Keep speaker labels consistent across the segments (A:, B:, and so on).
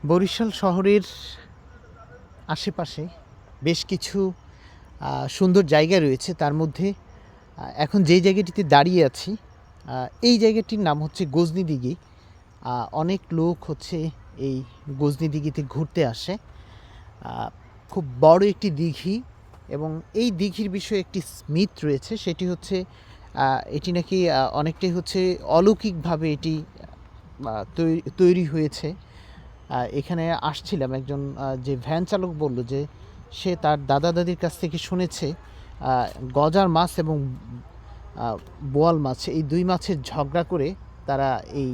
A: বরিশাল শহরের আশেপাশে বেশ কিছু সুন্দর জায়গা রয়েছে। তার মধ্যে এখন যেই জায়গাটিতে দাঁড়িয়ে আছি, এই জায়গাটির নাম হচ্ছে গজনী দিঘি। অনেক লোক হচ্ছে এই গজনী দিঘিতে ঘুরতে আসে। খুব বড় একটি দিঘি এবং এই দিঘির বিষয়ে একটি মিথ রয়েছে। সেটি হচ্ছে এটি নাকি অনেকটাই হচ্ছে অলৌকিকভাবে এটি তৈরি হয়েছে। এখানে আসছিলাম, একজন যে ভ্যান চালক বলল যে সে তার দাদা দাদির কাছ থেকে শুনেছে গজার মাছ এবং বোয়াল মাছ, এই দুই মাছের ঝগড়া করে তারা এই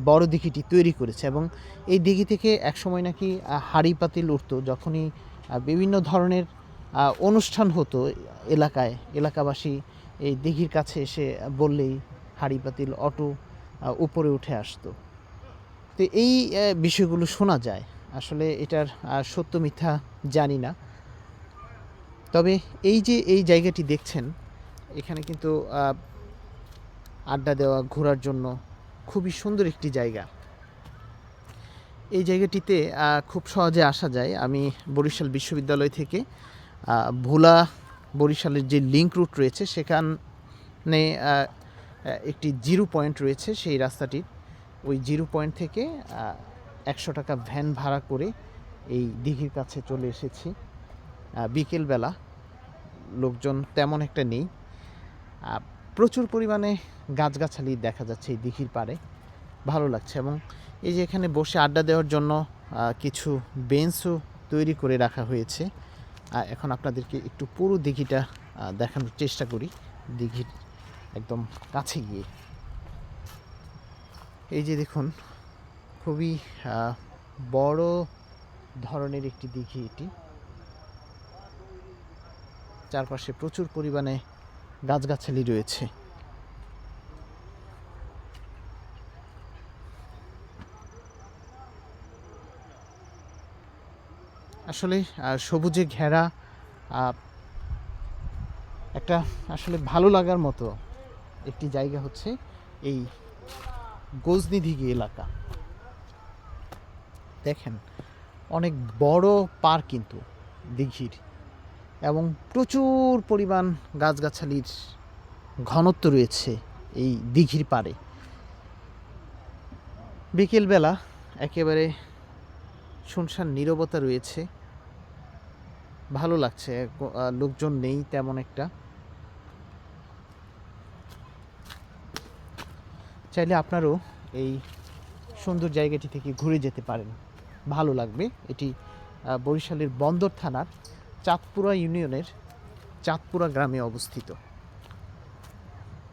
A: বড় দিঘিটি তৈরি করেছে। এবং এই দিঘি থেকে একসময় নাকি হাঁড়ি পাতিল উঠতো যখনই বিভিন্ন ধরনের অনুষ্ঠান হতো এলাকাবাসী এই দিঘির কাছে এসে বললেই হাঁড়ি পাতিল অটো উপরে উঠে আসতো। তো এই বিষয়গুলো শোনা যায়। আসলে এটার সত্য মিথ্যা জানি না, তবে এই যে এই জায়গাটি দেখছেন, এখানে কিন্তু আড্ডা দেওয়া, ঘোরার জন্য খুবই সুন্দর একটি জায়গা। এই জায়গাটিতে খুব সহজে আসা যায়। আমি বরিশাল বিশ্ববিদ্যালয় থেকে ভোলা বরিশালের যে লিংক রুট রয়েছে সেখানে একটি জিরো পয়েন্ট রয়েছে। সেই রাস্তাটির ওই জিরো পয়েন্ট থেকে 100 টাকা ভ্যান ভাড়া করে এই দিঘির কাছে চলে এসেছি। বিকেলবেলা লোকজন তেমন একটা নেই, প্রচুর পরিমাণে গাছগাছালি দেখা যাচ্ছে এই দিঘির পাড়ে, ভালো লাগছে। এবং এই যে এখানে বসে আড্ডা দেওয়ার জন্য কিছু বেঞ্চও তৈরি করে রাখা হয়েছে। এখন আপনাদেরকে একটু পুরো দিঘিটা দেখানোর চেষ্টা করি, দিঘির একদম কাছে গিয়ে। এই যে দেখুন, খুবই বড় ধরনের একটি দিঘি এটি। চারপাশে প্রচুর পরিমাণে গাছগাছালি রয়েছে। আসলে সবুজে ঘেরা একটা আসলে ভালো লাগার মতো একটি জায়গা হচ্ছে এই গজনী দিঘি এলাকা। দেখেন, অনেক বড় পার্ক কিন্তু দিঘির, এবং প্রচুর পরিমাণ গাছগাছালির ঘনত্ব রয়েছে এই দিঘির পাড়ে। বিকেলবেলা একেবারে শুনশান নীরবতা রয়েছে, ভালো লাগছে। লোকজন নেই তেমন একটা। চাইলে আপনারও এই সুন্দর জায়গাটি থেকে ঘুরে যেতে পারেন, ভালো লাগবে। এটি বরিশালের বন্দর থানার চাঁদপুরা ইউনিয়নের চাঁদপুরা গ্রামে অবস্থিত।